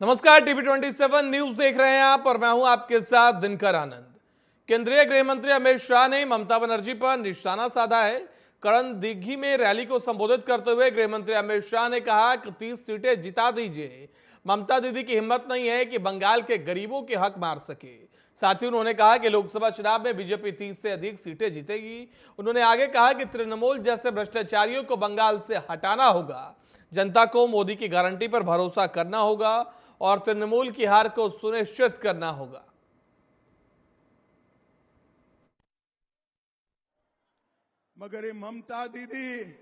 नमस्कार, TV 27 news देख रहे हैं आप और मैं हूं आपके साथ दिनकर आनंद। केंद्रीय गृह मंत्री अमित शाह ने ममता बनर्जी पर निशाना साधा है। करण दिघी में रैली को संबोधित करते हुए गृह मंत्री अमित शाह ने कहा कि 30 सीटें जिता दीजिए। ममता दीदी की हिम्मत नहीं है कि बंगाल के गरीबों के हक मार सके। साथ ही उन्होंने कहा कि लोकसभा चुनाव में बीजेपी 30 से अधिक सीटें जीतेगी। उन्होंने आगे कहा कि तृणमूल जैसे भ्रष्टाचारियों को बंगाल से हटाना होगा, जनता को मोदी की गारंटी पर भरोसा करना होगा और तृणमूल की हार को सुनिश्चित करना होगा। मगर ये ममता दीदी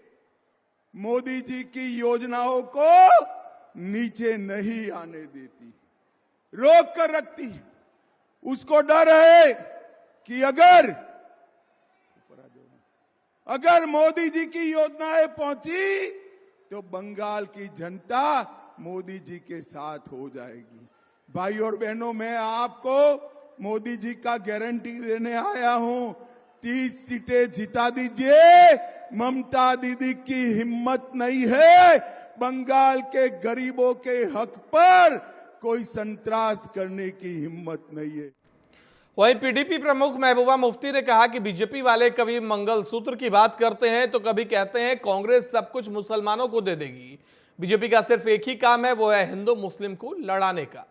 मोदी जी की योजनाओं को नीचे नहीं आने देती, रोक कर रखती। उसको डर है कि अगर मोदी जी की योजनाएं पहुंची तो बंगाल की जनता मोदी जी के साथ हो जाएगी। भाई और बहनों, मैं आपको मोदी जी का गारंटी देने आया हूं, 30 सीटें जिता दीजिए। ममता दीदी की हिम्मत नहीं है बंगाल के गरीबों के हक पर कोई संतरास करने की हिम्मत नहीं है। वहीं पीडीपी प्रमुख महबूबा मुफ्ती ने कहा कि बीजेपी वाले कभी मंगलसूत्र की बात करते हैं तो कभी कहते हैं कांग्रेस सब कुछ मुसलमानों को दे देगी। बीजेपी का सिर्फ एक ही काम है, वो है हिंदू मुस्लिम को लड़ाने का।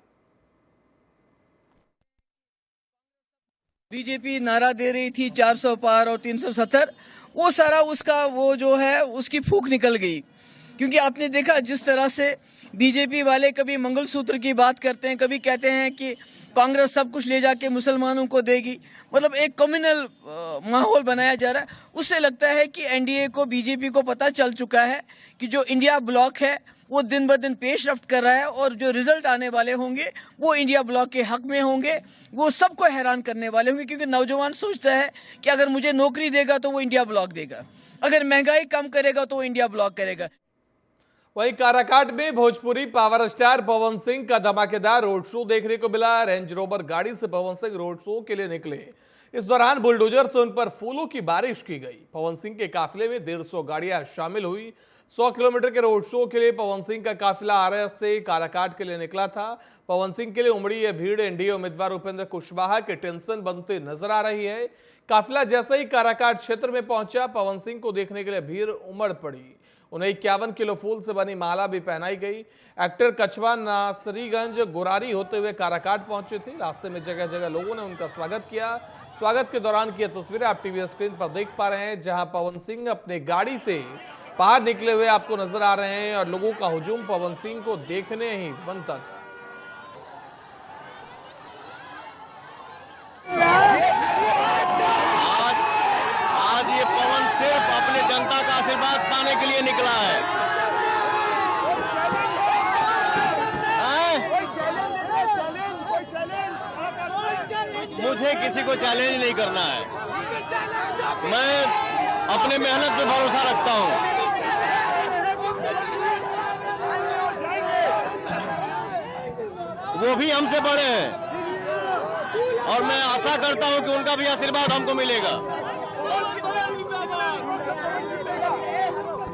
बीजेपी नारा दे रही थी 400 पार और 370, वो सारा उसका वो जो है उसकी फूंक निकल गई। क्योंकि आपने देखा जिस तरह से बीजेपी वाले कभी मंगलसूत्र की बात करते हैं, कभी कहते हैं कि कांग्रेस सब कुछ ले जाके मुसलमानों को देगी, मतलब एक कम्युनल माहौल बनाया जा रहा है। उससे लगता है कि एनडीए को, बीजेपी को पता चल चुका है कि जो इंडिया ब्लॉक है वो दिन ब दिन पेशरफ्त कर रहा है और जो रिजल्ट आने वाले होंगे वो इंडिया ब्लॉक के हक में होंगे, वो सबको हैरान करने वाले होंगे। क्योंकि नौजवान सोचता है कि अगर मुझे नौकरी देगा तो वो इंडिया ब्लॉक देगा, अगर महंगाई कम करेगा तो वो इंडिया ब्लॉक करेगा। वहीं काराकाट में भोजपुरी पावर स्टार पवन सिंह का धमाकेदार रोड शो देखने को मिला। रेंज रोवर गाड़ी से पवन सिंह रोड शो के लिए निकले। इस दौरान बुलडोजर से उन पर फूलों की बारिश की गई। पवन सिंह के काफिले में 150 गाड़ियां शामिल हुई। 100 किलोमीटर के रोड शो के लिए पवन सिंह का काफिला आरएस से काराकाट के लिए निकला था। पवन सिंह के लिए उमड़ी यह भीड़ एनडीए उम्मीदवार उपेंद्र कुशवाहा के टेंशन बनते नजर आ रही है। काफिला जैसे ही काराकाट क्षेत्र में पहुंचा, पवन सिंह को देखने के लिए भीड़ उमड़ पड़ी। उन्हें 51 किलो फूल से बनी माला भी पहनाई गई। एक्टर कछवा नासरीगंज गोरारी होते हुए काराकाट पहुंचे थे। रास्ते में जगह जगह लोगों ने उनका स्वागत किया। स्वागत के दौरान की तस्वीरें आप टीवी स्क्रीन पर देख पा रहे हैं, जहां पवन सिंह अपने गाड़ी से बाहर निकले हुए आपको नजर आ रहे हैं और लोगों का हुजूम पवन सिंह को देखने ही बनता था। आज ये पवन सिर्फ अपने जनता का आशीर्वाद पाने के लिए निकला है। मुझे किसी को चैलेंज नहीं करना है, मैं अपने मेहनत पे भरोसा रखता हूं। वो भी हमसे बड़े हैं और मैं आशा करता हूं कि उनका भी आशीर्वाद हमको मिलेगा।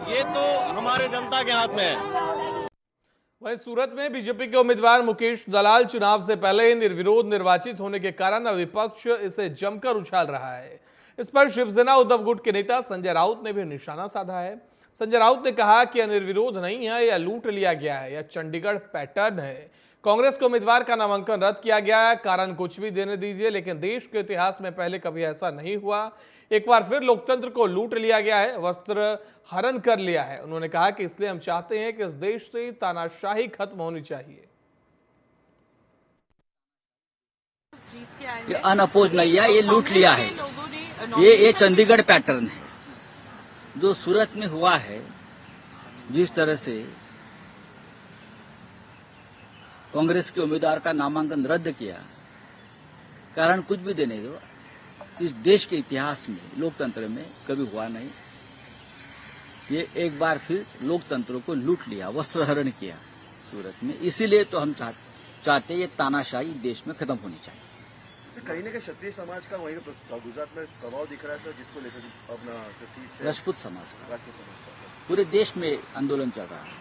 ये तो हमारे जनता के हाथ में है। वहीं सूरत में बीजेपी के उम्मीदवार मुकेश दलाल चुनाव से पहले ही निर्विरोध निर्वाचित होने के कारण विपक्ष इसे जमकर उछाल रहा है। इस पर शिवसेना उद्धव गुट के नेता संजय राउत ने भी निशाना साधा है। संजय राउत ने कहा कि यह निर्विरोध नहीं है, यह लूट लिया गया है, यह चंडीगढ़ पैटर्न है। कांग्रेस के उम्मीदवार का नामांकन रद्द किया गया है, कारण कुछ भी देने दीजिए, लेकिन देश के इतिहास में पहले कभी ऐसा नहीं हुआ। एक बार फिर लोकतंत्र को लूट लिया गया है, वस्त्र हरण कर लिया है। उन्होंने कहा कि इसलिए हम चाहते हैं कि इस देश से तानाशाही खत्म होनी चाहिए। ये अनअपोज नहीं है, ये लूट लिया है। ये चंडीगढ़ पैटर्न है जो सूरत में हुआ है। जिस तरह से कांग्रेस के उम्मीदवार का नामांकन रद्द किया, कारण कुछ भी देने दो, इस देश के इतिहास में लोकतंत्र में कभी हुआ नहीं। ये एक बार फिर लोकतंत्र को लूट लिया, वस्त्रहरण किया सूरत में। इसीलिए तो हम चाहते ये तानाशाही देश में खत्म होनी चाहिए। कहीं ना कहीं क्षत्रिय समाज का वहीं गुजरात में प्रभाव दिख रहा है सर, जिसको लेकर अपना सीट से राजपूत समाज का पूरे देश में आंदोलन चल रहा है।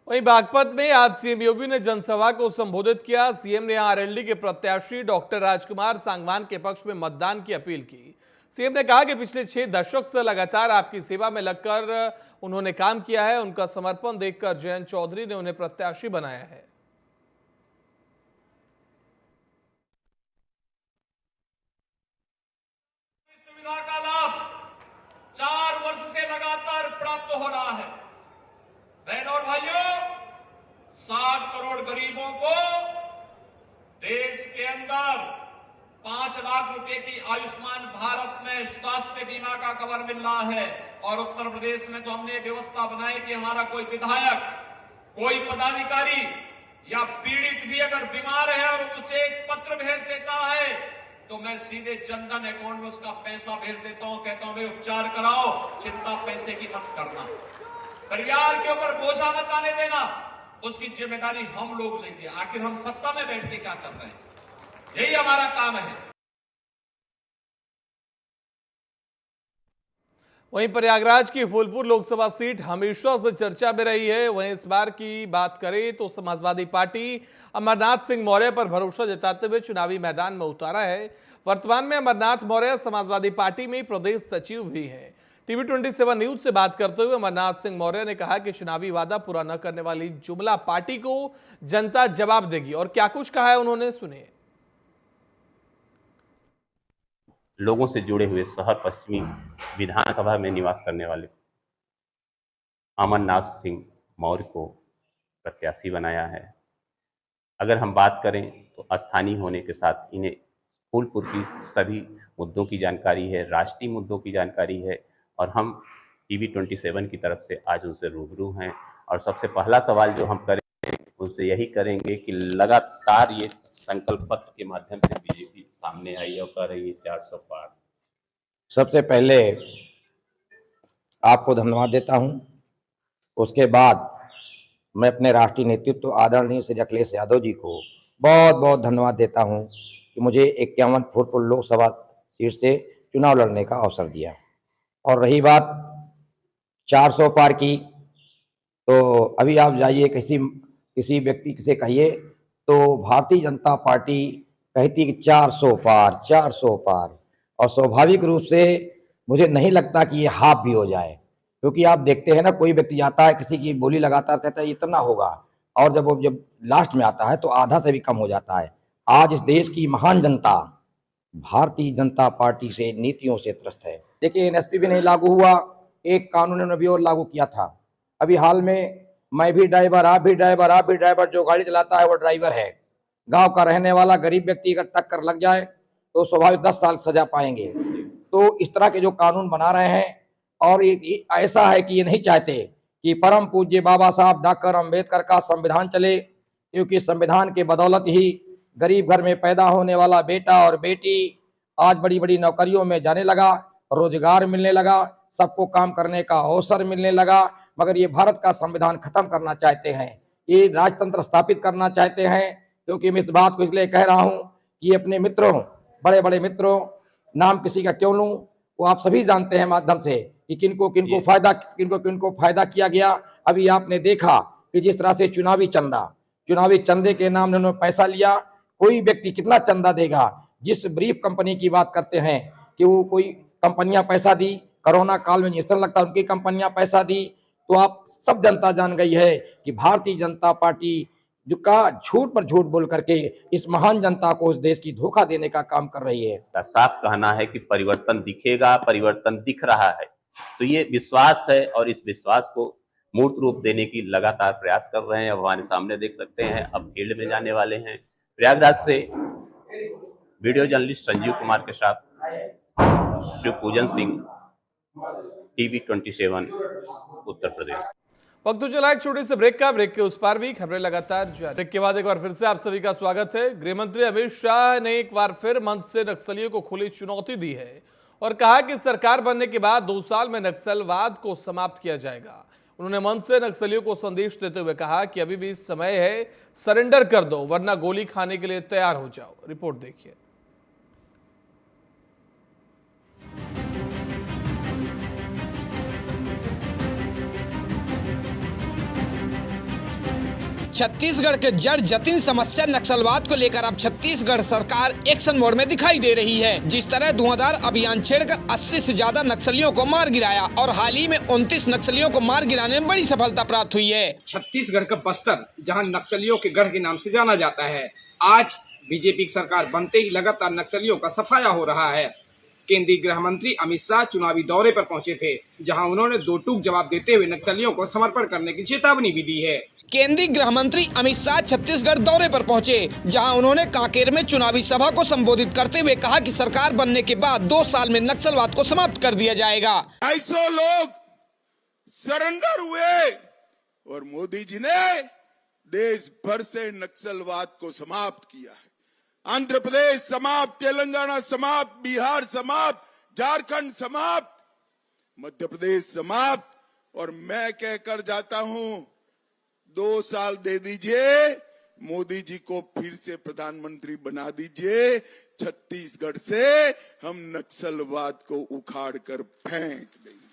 वहीं बागपत में आज सीएम योगी ने जनसभा को संबोधित किया। सीएम ने आरएलडी के प्रत्याशी डॉक्टर राजकुमार सांगवान के पक्ष में मतदान की अपील की। सीएम ने कहा कि पिछले 6 दशक से लगातार आपकी सेवा में लगकर उन्होंने काम किया है। उनका समर्पण देखकर जयंत चौधरी ने उन्हें प्रत्याशी बनाया है। सुविधा का लाभ 4 वर्ष से लगातार प्राप्त हो रहा है। बहनों और भाइयों, 60 करोड़ गरीबों को देश के अंदर 5 लाख रुपए की आयुष्मान भारत में स्वास्थ्य बीमा का कवर मिल रहा है। और उत्तर प्रदेश में तो हमने व्यवस्था बनाई कि हमारा कोई विधायक, कोई पदाधिकारी या पीड़ित भी अगर बीमार है और मुझे एक पत्र भेज देता है तो मैं सीधे जनधन अकाउंट में उसका पैसा भेज देता हूं। कहता हूं भाई उपचार कराओ, चिंता पैसे की मत करना, परिवार के ऊपर बोझा मत आने देना, उसकी जिम्मेदारी हम लोग लेंगे। आखिर हम सत्ता में बैठ के क्या कर रहे हैं? यही हमारा काम है। वहीं प्रयागराज की फूलपुर लोकसभा सीट हमेशा से चर्चा में रही है। वहीं इस बार की बात करें तो समाजवादी पार्टी अमरनाथ सिंह मौर्य पर भरोसा जताते हुए चुनावी मैदान में उतारा है। वर्तमान में अमरनाथ मौर्य समाजवादी पार्टी में प्रदेश सचिव भी हैं। टीवी 27 न्यूज से बात करते हुए अमरनाथ सिंह मौर्य ने कहा कि चुनावी वादा पूरा न करने वाली जुमला पार्टी को जनता जवाब देगी। और क्या कुछ कहा है उन्होंने, सुनिए। लोगों से जुड़े हुए शहर पश्चिमी विधानसभा में निवास करने वाले अमरनाथ सिंह मौर्य को प्रत्याशी बनाया है। अगर हम बात करें तो स्थानीय होने के साथ इन्हें फूलपुर की सभी मुद्दों की जानकारी है, राष्ट्रीय मुद्दों की जानकारी है। और हम टीवी 27 की तरफ से आज उनसे रूबरू हैं। और सबसे पहला सवाल जो हम करें उनसे यही करेंगे कि लगातार ये संकल्प पत्र के माध्यम से बीजेपी सामने आई है और कह रही है 400 पार। सबसे पहले आपको धन्यवाद देता हूं। उसके बाद मैं अपने राष्ट्रीय नेतृत्व आदरणीय श्री अखिलेश यादव जी को बहुत बहुत धन्यवाद देता हूं कि मुझे 51 फूलपुर लोकसभा सीट से चुनाव लड़ने का अवसर दिया। और रही बात 400 पार की, तो अभी आप जाइए किसी व्यक्ति से कहिए तो भारतीय जनता पार्टी कहती है कि 400 पार 400 पार। और स्वाभाविक रूप से मुझे नहीं लगता कि ये हाफ भी हो जाए, क्योंकि आप देखते हैं ना, कोई व्यक्ति आता है किसी की बोली लगाता है, कहता है इतना होगा, और जब लास्ट में आता है तो आधा से भी कम हो जाता है। आज इस देश की महान जनता भारतीय जनता पार्टी से नीतियों से त्रस्त है। देखिए, एनएसपी भी नहीं लागू हुआ, एक कानून उन्होंने भी और लागू किया था। अभी हाल में मैं भी ड्राइवर, आप भी ड्राइवर, जो गाड़ी चलाता है वो ड्राइवर है। गांव का रहने वाला गरीब व्यक्ति अगर टक्कर लग जाए तो स्वाभाविक 10 साल सजा पाएंगे। तो इस तरह के जो कानून बना रहे हैं, और ये ऐसा है कि ये नहीं चाहते कि परम पूज्य बाबा साहब डॉक्टर अंबेडकर का संविधान चले, क्योंकि संविधान के बदौलत ही गरीब घर में पैदा होने वाला बेटा और बेटी आज बड़ी बड़ी नौकरियों में जाने लगा, रोजगार मिलने लगा, सबको काम करने का अवसर मिलने लगा। मगर ये भारत का संविधान खत्म करना चाहते हैं, ये राजतंत्र स्थापित करना चाहते हैं। क्योंकि मैं इस बात को इसलिए कह रहा हूं कि अपने मित्रों, बड़े बड़े मित्रों, नाम किसी का क्यों लूं, वो आप सभी जानते हैं माध्यम से कि किनको फायदा किया गया। अभी आपने देखा कि जिस तरह से चुनावी चंदे के नाम ने उन्होंने पैसा लिया। कोई व्यक्ति कितना चंदा देगा? जिस ब्रीफ कंपनी की बात करते हैं कि वो कोई कंपनियां पैसा दी, कोरोना काल में निश्चय लगता है उनकी कंपनियां पैसा दी। तो आप सब जनता जान गई है कि भारतीय जनता पार्टी जो का झूठ पर झूठ बोल करके इस महान जनता को इस देश की धोखा देने का काम कर रही है। साफ कहना है कि परिवर्तन दिखेगा, परिवर्तन दिख रहा है। तो ये विश्वास है और इस विश्वास को मूर्त रूप देने की लगातार प्रयास कर रहे हैं। अब हमारे सामने देख सकते हैं, अब फील्ड में जाने वाले हैं। प्रयागराज से वीडियो जर्नलिस्ट संजीव कुमार के साथ शिवपूजन सिंह, टीवी 27 उत्तर प्रदेश। वक्त तो चला एक छोटे से ब्रेक का। ब्रेक के उस पार भी खबरें लगातार जारी। ब्रेक के बाद एक बार फिर से आप सभी का स्वागत है। गृहमंत्री अमित शाह ने एक बार फिर मंच से नक्सलियों को खुली चुनौती दी है और कहा कि सरकार बनने के बाद 2 साल में नक्सलवाद को समाप्त किया जाएगा। उन्होंने मंच से नक्सलियों को संदेश देते हुए कहा कि अभी भी समय है, सरेंडर कर दो वरना गोली खाने के लिए तैयार हो जाओ। रिपोर्ट देखिए। छत्तीसगढ़ के जड़ जटिल समस्या नक्सलवाद को लेकर अब छत्तीसगढ़ सरकार एक्शन मोड में दिखाई दे रही है। जिस तरह धुआंधार अभियान छेड़कर 80 से ज्यादा नक्सलियों को मार गिराया और हाल ही में 29 नक्सलियों को मार गिराने में बड़ी सफलता प्राप्त हुई है। छत्तीसगढ़ का बस्तर, जहां नक्सलियों के गढ़ के नाम से जाना जाता है, आज बीजेपी की सरकार बनते ही लगातार नक्सलियों का सफाया हो रहा है। केंद्रीय गृह मंत्री अमित शाह चुनावी दौरे पर पहुंचे थे, जहां उन्होंने दो टूक जवाब देते हुए नक्सलियों को समर्पण करने की चेतावनी भी दी है। केंद्रीय गृह मंत्री अमित शाह छत्तीसगढ़ दौरे पर पहुंचे, जहां उन्होंने कांकेर में चुनावी सभा को संबोधित करते हुए कहा कि सरकार बनने के बाद 2 साल में नक्सलवाद को समाप्त कर दिया जाएगा। 250 लोग सरेंडर हुए और मोदी जी ने देश भर से नक्सलवाद को समाप्त किया है। आंध्र प्रदेश समाप्त, तेलंगाना समाप्त, बिहार समाप्त, झारखंड समाप्त, मध्य प्रदेश समाप्त, और मैं कहकर जाता हूं 2 साल दे दीजिए, मोदी जी को फिर से प्रधानमंत्री बना दीजिए। छत्तीसगढ़ से हम नक्सलवाद को उखाड़ कर फेंक देंगे।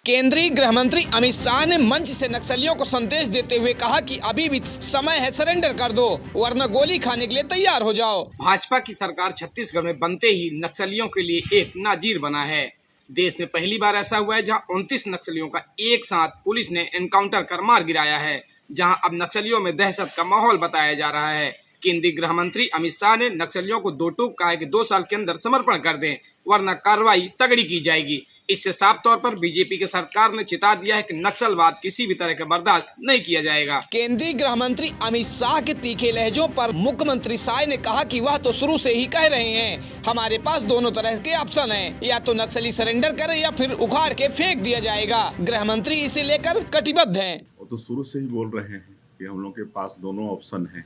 केंद्रीय गृह मंत्री अमित शाह ने मंच से नक्सलियों को संदेश देते हुए कहा कि अभी भी समय है, सरेंडर कर दो वरना गोली खाने के लिए तैयार हो जाओ। भाजपा की सरकार छत्तीसगढ़ में बनते ही नक्सलियों के लिए एक नाजीर बना है। देश में पहली बार ऐसा हुआ है जहां 29 नक्सलियों का एक साथ पुलिस ने एनकाउंटर कर मार गिराया है, जहां अब नक्सलियों में दहशत का माहौल बताया जा रहा है। केंद्रीय गृह मंत्री अमित शाह ने नक्सलियों को 2 टूक कहा कि 2 साल के अंदर समर्पण कर दें वरना कार्रवाई तगड़ी की जाएगी। इससे साफ तौर पर बीजेपी की सरकार ने चिता दिया है कि नक्सलवाद किसी भी तरह का बर्दाश्त नहीं किया जाएगा। केंद्रीय गृह मंत्री अमित शाह के तीखे लहजों पर मुख्यमंत्री शाह ने कहा कि वह तो शुरू से ही कह रहे हैं, हमारे पास दोनों तरह के ऑप्शन हैं, या तो नक्सली सरेंडर करे या फिर उखाड़ के फेंक दिया जाएगा। गृह मंत्री इसे लेकर कटिबद्ध हैं। वो तो शुरू से ही बोल रहे हैं कि हम लोग के पास दोनों ऑप्शन हैं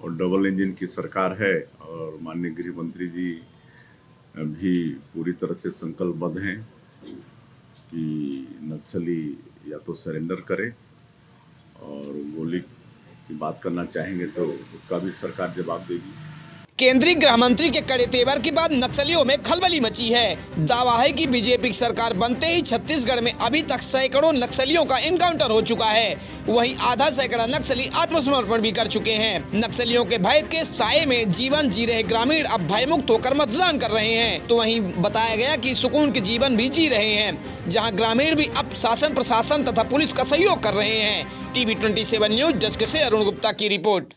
और डबल इंजन की सरकार है, और माननीय गृह मंत्री जी भी पूरी तरह से संकल्पबद्ध हैं कि नक्सली या तो सरेंडर करे, और गोली की बात करना चाहेंगे तो उसका भी सरकार जवाब देगी। केंद्रीय गृह मंत्री के कड़े तेवर के बाद नक्सलियों में खलबली मची है। दावा है कि बीजेपी की सरकार बनते ही छत्तीसगढ़ में अभी तक सैकड़ों नक्सलियों का एनकाउंटर हो चुका है, वहीं आधा सैकड़ा नक्सली आत्मसमर्पण भी कर चुके हैं। नक्सलियों के भय के साये में जीवन जी रहे ग्रामीण अब भयमुक्त होकर मतदान कर रहे हैं, तो वहीं बताया गया कि सुकून के जीवन भी जी रहे हैं, जहाँ ग्रामीण भी अब शासन प्रशासन तथा पुलिस का सहयोग कर रहे हैं। टीवी 27 न्यूज डेस्क से अरुण गुप्ता की रिपोर्ट।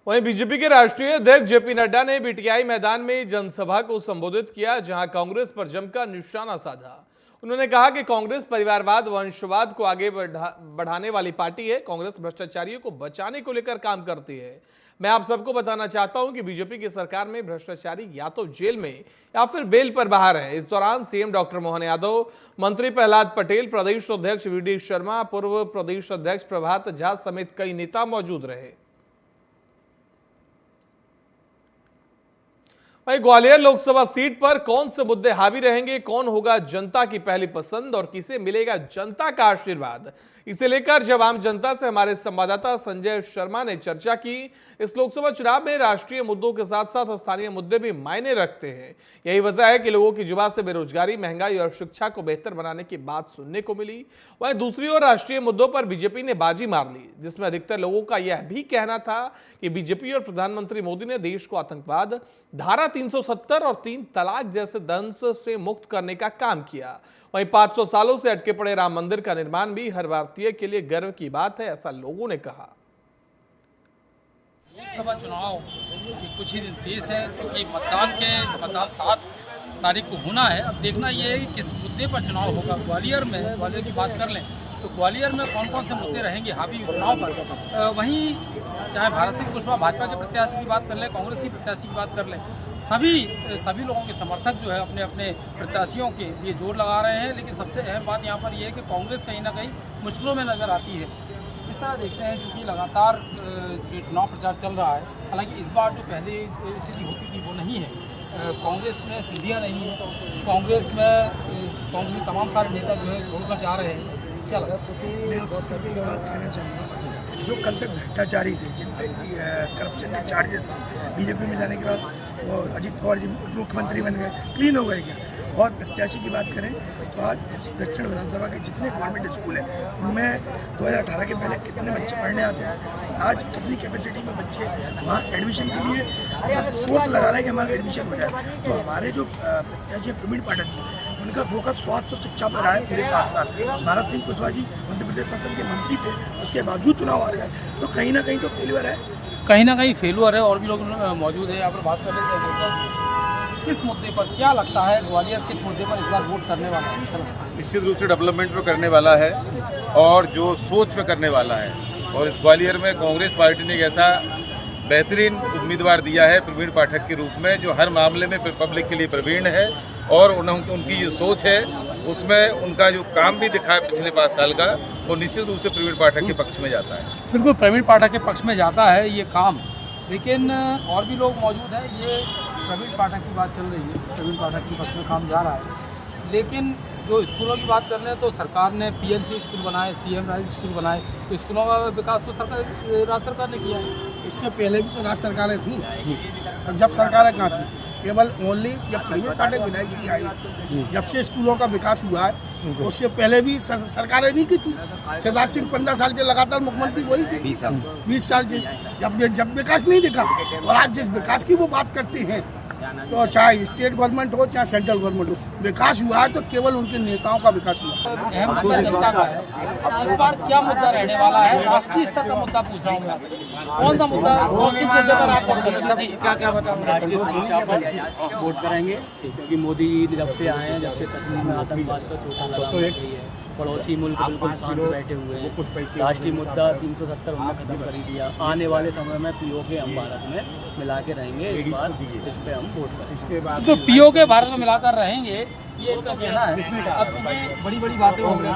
वहीं बीजेपी के राष्ट्रीय अध्यक्ष जेपी नड्डा ने बीटीआई मैदान में जनसभा को संबोधित किया, जहां कांग्रेस पर जमकर निशाना साधा। उन्होंने कहा कि कांग्रेस परिवारवाद, वंशवाद को आगे बढ़ाने वाली पार्टी है। कांग्रेस भ्रष्टाचारियों को बचाने को लेकर काम करती है। मैं आप सबको बताना चाहता हूं कि बीजेपी की सरकार में भ्रष्टाचारी या तो जेल में या फिर बेल पर बाहर है। इस दौरान सीएम डॉक्टर मोहन यादव, मंत्री प्रहलाद पटेल, प्रदेश अध्यक्ष वीडी शर्मा, पूर्व प्रदेश अध्यक्ष प्रभात झा समेत कई नेता मौजूद रहे। वहीं ग्वालियर लोकसभा सीट पर कौन से मुद्दे हावी रहेंगे, कौन होगा जनता की पहली पसंद और किसे मिलेगा जनता का आशीर्वाद, इसे लेकर जब आम जनता से हमारे संवाददाता संजय शर्मा ने चर्चा की। इस लोकसभा चुनाव में राष्ट्रीय मुद्दों के साथ साथ स्थानीय मुद्दे भी मायने रखते हैं। यही वजह है कि लोगों की जुबान से बेरोजगारी, महंगाई और शिक्षा को बेहतर बनाने की बात सुनने को मिली। वहीं दूसरी ओर राष्ट्रीय मुद्दों पर बीजेपी ने बाजी मार ली, जिसमें अधिकतर लोगों का यह भी कहना था कि बीजेपी और प्रधानमंत्री मोदी ने देश को आतंकवाद, धारा 370 और 3 तलाक जैसे दंश से मुक्त करने का काम किया। वहीं 500 सालों से अटके पड़े राम मंदिर का निर्माण भी हर भारतीय के लिए गर्व की बात है, ऐसा लोगों ने कहा। लोकसभा चुनाव के कुछ ही दिन शेष है, क्योंकि मतदान 7 तारीख को होना है। अब देखना ये है कि किस मुद्दे पर चुनाव होगा। ग्वालियर की बात कर लें तो ग्वालियर में कौन कौन से मुद्दे रहेंगे हावी चुनाव पर। वहीं चाहे भारत सिंह कुशवाहा भाजपा के प्रत्याशी की बात कर लें, कांग्रेस की प्रत्याशी की बात कर लें, सभी लोगों के समर्थक जो है अपने अपने प्रत्याशियों के लिए जोर लगा रहे हैं। लेकिन सबसे अहम बात यहाँ पर यह है कि कांग्रेस कहीं ना कहीं मुश्किलों में नजर आती है। इस तरह देखते हैं क्योंकि लगातार जो चुनाव प्रचार चल रहा है, हालांकि इस बार जो पहले स्थिति होती थी वो नहीं है। कांग्रेस में सीढ़ियाँ नहीं है, कांग्रेस में तमाम सारे नेता जो है छोड़कर जा रहे हैं। क्या लगता है? मैं बहुत सारी बात कहना चाहूँगा, जो कल तक भ्रष्टाचारी थे, जिन पर करप्शन के चार्जेस थे, बीजेपी में जाने के बाद वो अजीत पवार जी मुख्यमंत्री बन गए, क्लीन हो गए क्या? और प्रत्याशी की बात करें तो आज इस दक्षिण विधानसभा के जितने गवर्नमेंट स्कूल हैं उनमें 2018 के पहले कितने बच्चे पढ़ने आते थे, आज कितनी कैपेसिटी में बच्चे वहाँ एडमिशन के लिए सोर्स लगा रहे हैं कि हमारा एडमिशन हो जाए। तो हमारे जो प्रत्याशी प्रवीण पाठक जी, उनका फोकस स्वास्थ्य और शिक्षा पर रहा है पूरे 5 साल। भारत सिंह कुशवाहा जी मध्य प्रदेश शासन के मंत्री थे, उसके बावजूद चुनाव आ गए, तो कहीं ना कहीं तो फेल्यूर है, कहीं ना कहीं फेलुअर है। और भी लोग मौजूद है यहाँ पर, बात कर लेते हैं। किस मुद्दे पर क्या लगता है ग्वालियर किस मुद्दे पर इस बार वोट करने वाला है? निश्चित रूप से डेवलपमेंट पे करने वाला है और जो सोच पे करने वाला है। और इस ग्वालियर में कांग्रेस पार्टी ने एक ऐसा बेहतरीन उम्मीदवार दिया है प्रवीण पाठक के रूप में, जो हर मामले में पब्लिक के लिए प्रवीण है और उनकी जो सोच है उसमें उनका जो काम भी दिखा है पिछले 5 साल का, वो निश्चित रूप से प्रवीण पाठक के पक्ष में जाता है। बिल्कुल प्रवीण पाठक के पक्ष में जाता है ये काम, लेकिन और भी लोग मौजूद हैं। ये प्रवीण पाठक की बात चल रही है, प्रवीण पाठक के पक्ष में काम जा रहा है, लेकिन जो स्कूलों की बात कर रहे हैं तो सरकार ने PNC स्कूल बनाए, CM राइज स्कूल बनाए, तो स्कूलों का विकास तो राज्य सरकार ने किया है। इससे पहले भी तो राज्य सरकारें थी जी, और जब सरकारें कहाँ थी, केवल ओनली जब प्रवीण पाठक विधायक जी आई, जब से स्कूलों का विकास हुआ है। उससे पहले भी सरकारें नहीं की थी। शिवराज सिंह 15 साल से लगातार मुख्यमंत्री वही थे, 20 साल से, जब विकास नहीं दिखा। और आज जिस विकास की वो बात करते हैं, तो चाहे स्टेट गवर्नमेंट हो चाहे सेंट्रल गवर्नमेंट हो, विकास हुआ है तो केवल उनके नेताओं का विकास हुआ है। अब इस बार क्या मुद्दा रहने वाला है? राष्ट्रीय स्तर का मुद्दा पूछ रहा हूँ मैं आपसे, कौन सा मुद्दा, किस मुद्दे पर आप वोट करेंगे? क्या बताऊँ? राष्ट्रीय सुरक्षा पर वोट करेंगे, क्योंकि मोदी जब से आए हैं, जब से कश्मीर में आतंकवाद का टोटा लगा गई है, पड़ोसी मुल्क बिल्कुल शांत बैठे हुए हैं। राष्ट्रीय मुद्दा 370 उन्होंने खत्म कर ही दिया। आने वाले समय में POK हम भारत में मिला के रहेंगे, इस बार इस पे हम वोट करेंगे। तो POK भारत में मिलाकर रहेंगे, ये इनका कहना है। अब इसमें बड़ी बड़ी बातें हो गई,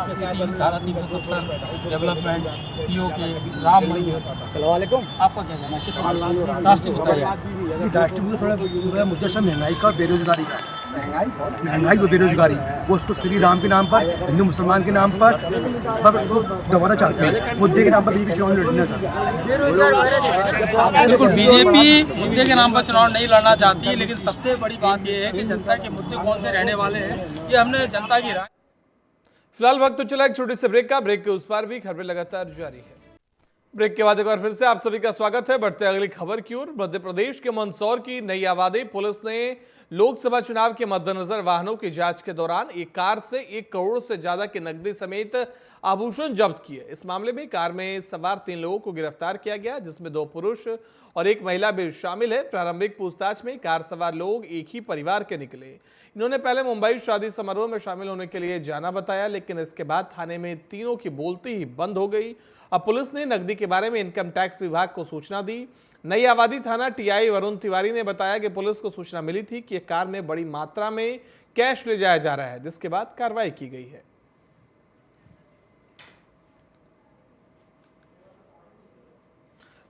धारा 370, डेवलपमेंट, POK, राम मंदिर, आपका क्या कहना है? किस राष्ट्रीय मुद्दा? राष्ट्रीय मुद्दा थोड़ा मुद्दा सब महंगाई का, बेरोजगारी का, महंगाई और बेरोजगारी, वो उसको श्री राम के नाम पर, हिंदू मुसलमान के नाम पर उसको दबाना चाहते हैं, मुद्दे के नाम पर बीजेपी चुनाव लड़ना चाहती है। बिल्कुल बीजेपी मुद्दे के नाम पर चुनाव नहीं लड़ना चाहती, लेकिन सबसे बड़ी बात यह है कि जनता के मुद्दे कौन से रहने वाले हैं, ये हमने जनता की राय। फिलहाल वक्त तो चला एक छोटे से ब्रेक का। ब्रेक के उस पार भी खबरें लगातार जारी है। ब्रेक के बाद एक बार फिर से आप सभी का स्वागत है। बढ़ते अगली खबर की ओर। मध्य प्रदेश के मंदसौर की नई आबादी पुलिस ने लोकसभा चुनाव के मद्देनजर वाहनों की जांच के दौरान एक कार से 1 करोड़ से ज्यादा की नकदी समेत आभूषण जब्त किए। इस मामले में कार में सवार 3 लोगों को गिरफ्तार किया गया, जिसमें 2 पुरुष और 1 महिला भी शामिल है। प्रारंभिक पूछताछ में कार सवार लोग एक ही परिवार के निकले। इन्होंने पहले मुंबई शादी समारोह में शामिल होने के लिए जाना बताया, लेकिन इसके बाद थाने में तीनों की बोलती ही बंद हो गई। अब पुलिस ने नकदी के बारे में इनकम टैक्स विभाग को सूचना दी। नई आबादी थाना TI वरुण तिवारी ने बताया कि पुलिस को सूचना मिली थी कि एक कार में बड़ी मात्रा में कैश ले जाया जा रहा है, जिसके बाद कार्रवाई की गई है।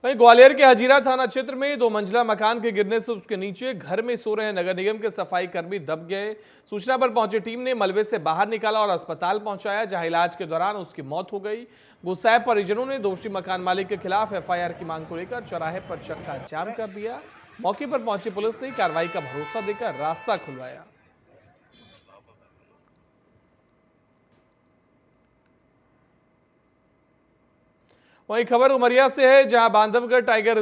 वहीं ग्वालियर के हजीरा थाना क्षेत्र में 2 मंजिला मकान के गिरने से उसके नीचे घर में सो रहे नगर निगम के सफाई कर्मी दब गए। सूचना पर पहुंची टीम ने मलबे से बाहर निकाला और अस्पताल पहुंचाया, जहां इलाज के दौरान उसकी मौत हो गई। गुस्साए परिजनों ने दोषी मकान मालिक के खिलाफ FIR की मांग को लेकर चौराहे पर चक्का जाम कर दिया। मौके पर पहुंची पुलिस ने कार्रवाई का भरोसा देकर रास्ता खुलवाया। वहीं खबर उमरिया से है, जहां बांधवगढ़ टाइगर